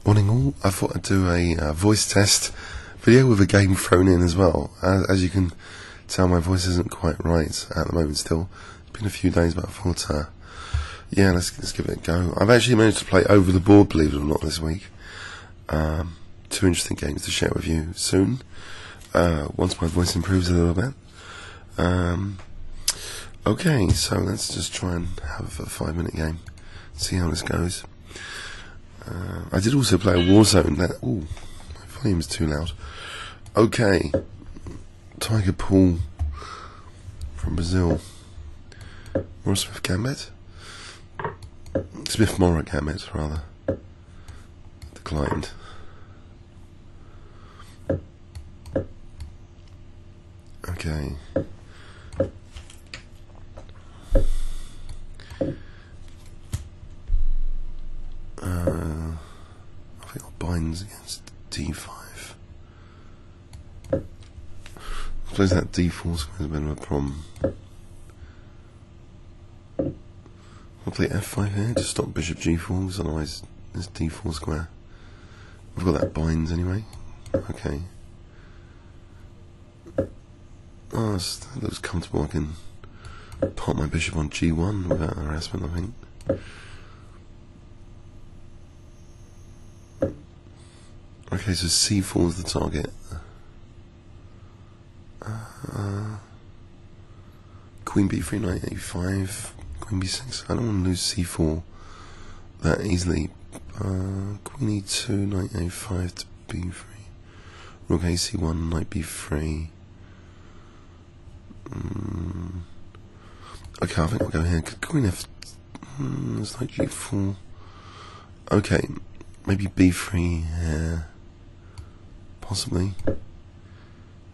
Morning all, I thought I'd do a voice test video with a game thrown in as well. As you can tell, my voice isn't quite right at the moment still. It's been a few days, but I thought, yeah, let's give it a go. I've actually managed to play over the board, believe it or not, this week. Two interesting games to share with you soon, once my voice improves a little bit. Okay, so let's just try and have a 5-minute game, see how this goes. I did also play a Warzone. Ooh, my volume's too loud. Okay, tigerpaul from Brazil. Smith Gambit? Smith-Morra Gambit, rather. Declined. Okay. I think I'll binds against D5. I suppose that D4 square is a bit of a problem. I'll play F5 here to stop bishop G4, because otherwise it's D4 square. I've got that binds anyway. Okay. Oh, that looks comfortable. I can pop my bishop on G1 without harassment, I think. Okay, so C4 is the target. Queen B3 Knight A5, Queen B6. I don't want to lose C4 that easily. Queen E2 Knight A5 to B3. Rook AC1 Knight B3. Okay, I think I'll go here. Queen F. It's like G4. Okay, maybe B3 here. Possibly.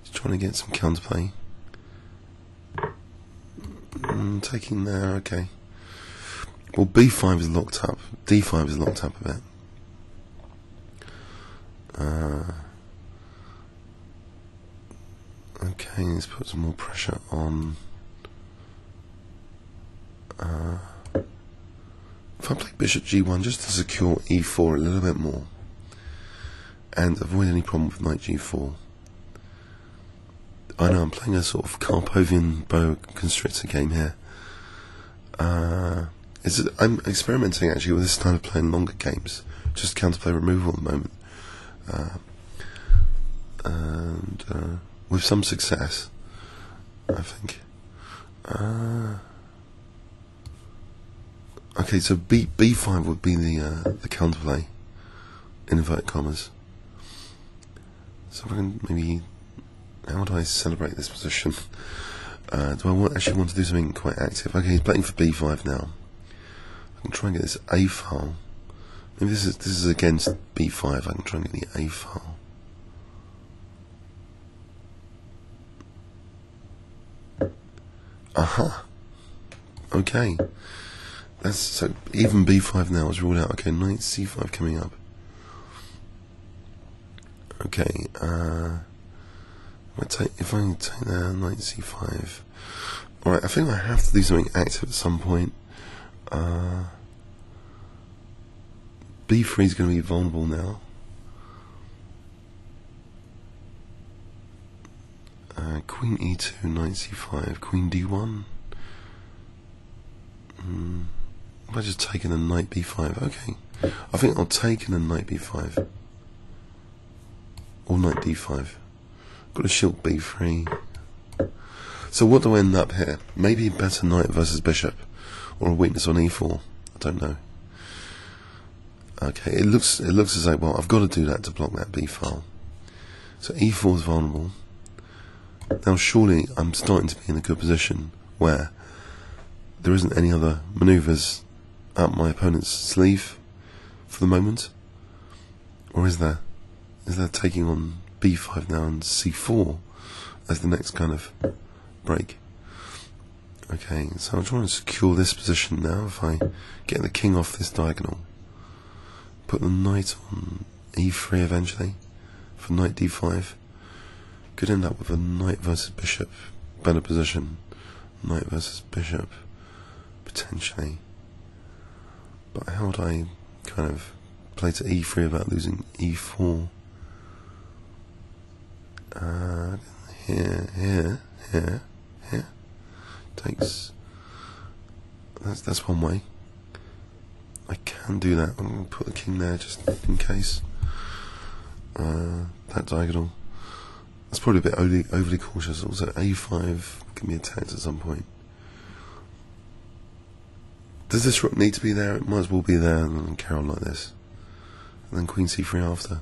Just trying to get some counterplay. Taking there, okay. Well, B5 is locked up. D5 is locked up a bit. Okay, let's put some more pressure on. If I play bishop G1 just to secure E4 a little bit more and avoid any problem with knight G4. I know I'm playing a sort of Carpovian bow constrictor game here. I'm experimenting actually with this style of playing longer games, just counterplay removal at the moment, and with some success, I think. Okay, so B5 would be the counterplay, in inverted commas. So I can maybe, how do I celebrate this position? Do I actually want to do something quite active? Okay, he's playing for B5 now. I can try and get this A file. Maybe this is against B5. I can try and get the A file. Aha. Okay. That's so even B5 now is ruled out. Okay, knight C5 coming up. Okay. If I take that knight C5. Alright, I think I have to do something active at some point. B3 is going to be vulnerable now. Queen E2, knight C5, Queen D1. Have I just taken a knight B5? Okay. I think I'll take in a knight B5. Or knight D5. Got a shield B3. So what do I end up here? Maybe a better knight versus bishop. Or a weakness on E4. I don't know. Okay, it looks as though, well, I've got to do that to block that B file. So E4 is vulnerable. Now surely I'm starting to be in a good position where there isn't any other manoeuvres up my opponent's sleeve for the moment. Or is there? Is there taking on B5 now and C4 as the next kind of break? Okay, so I'm trying to secure this position now. If I get the king off this diagonal, put the knight on E3 eventually for knight D5, could end up with a knight versus bishop, better position. Knight versus bishop, potentially. But how would I kind of play to E3 about losing E4. Here. Takes. That's one way. I can do that. I'm going to put the king there just in case. That diagonal. That's probably a bit overly cautious. Also, A5 can be attacked at some point. Does this rook need to be there? It might as well be there and then carry on like this. And then queen c3 after.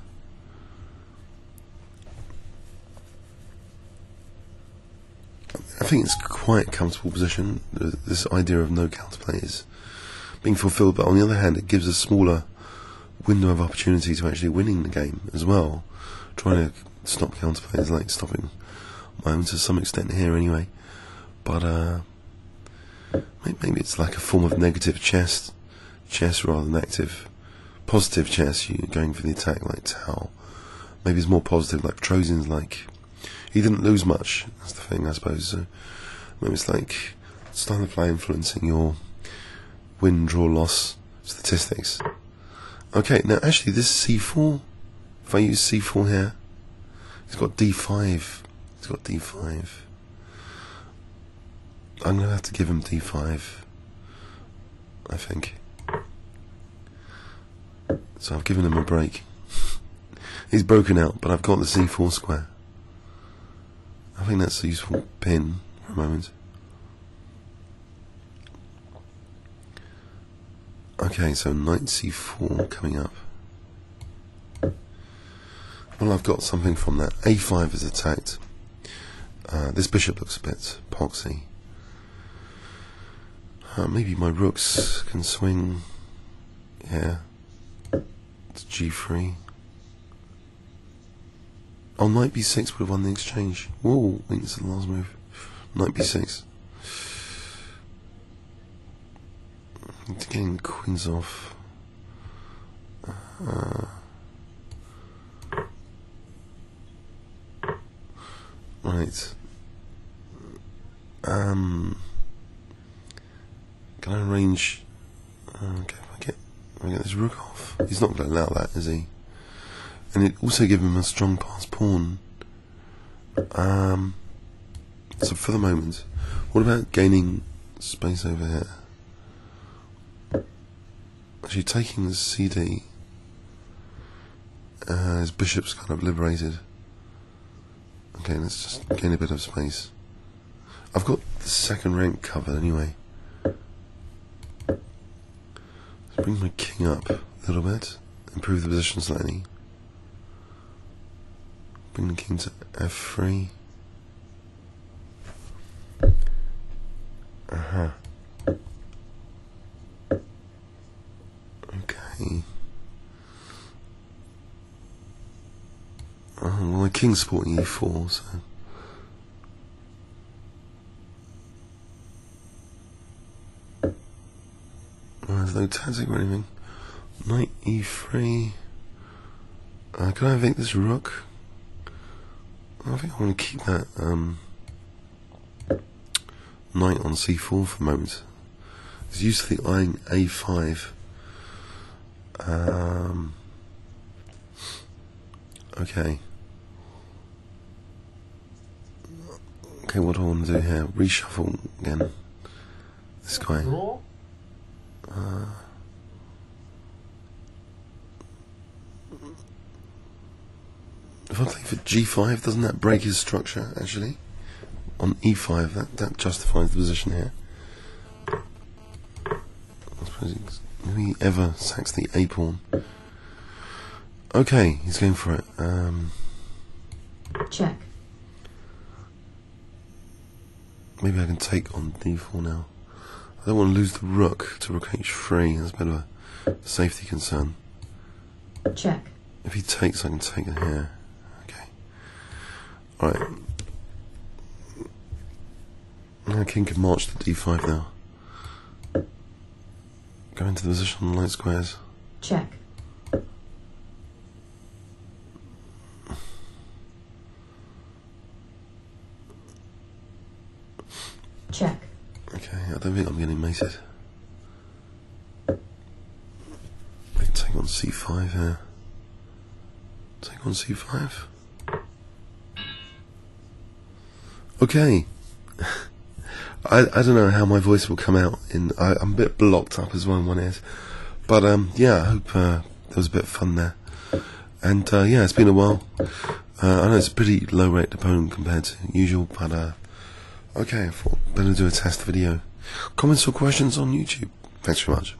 I think it's quite a comfortable position. This idea of no counterplay is being fulfilled, but on the other hand, it gives a smaller window of opportunity to actually winning the game as well. Trying to stop counterplay is like stopping my own to some extent here anyway. But maybe it's like a form of negative chess rather than positive chess. You're going for the attack like Tau. Maybe it's more positive, like Trojan's like. He didn't lose much, that's the thing, I suppose. So maybe it's like style of play influencing your win, draw, loss statistics. Okay, now actually this c4, if I use c4 here, he's got d5. He's got d5. I'm going to have to give him d5, I think. So I've given him a break. He's broken out, but I've got the c4 square. I think that's a useful pin for a moment. Okay, so knight c4 coming up. Well, I've got something from that. a5 is attacked. This bishop looks a bit poxy. Maybe my rooks can swing here. It's g3. Oh, knight b6 would have won the exchange. Whoa, I think it's the last move. Knight b6. Getting the queens off. Right. Can I arrange? Okay, if I get this rook off. He's not going to allow that, is he? And it also gives him a strong pass pawn. So for the moment, what about gaining space over here? Actually taking the CD. His bishop's kind of liberated. Okay, let's just gain a bit of space. I've got the second rank covered anyway. Let's bring my king up a little bit, improve the position slightly. Bring the king to f3. Okay. Well, my king's supporting e4, so. There's no tactic or anything. Knight e3. Can I evict this rook? I think I want to keep that knight on c4 for a moment. It's usefully eyeing a5. Okay. Okay, what do I want to do here? Reshuffle again. This guy. If I play for g5, doesn't that break his structure, actually? On e5, that justifies the position here. I suppose he ever sacks the a pawn. Okay, he's going for it. Check. Maybe I can take on d4 now. I don't want to lose the rook to rook h3. That's a bit of a safety concern. Check. If he takes, I can take it here. Okay. Alright. Now king can march to d5 now. Go into the position on the light squares. Check. Check. Okay, I don't think I'm getting mated. I can take on c3. c5 here. Take on c5. Okay. I don't know how my voice will come out. I'm a bit blocked up as well in one ear. But yeah, I hope there was a bit of fun there. And yeah, it's been a while. I know it's a pretty low rate opponent compared to usual, but okay, I thought better do a test video. Comments or questions on YouTube. Thanks very much.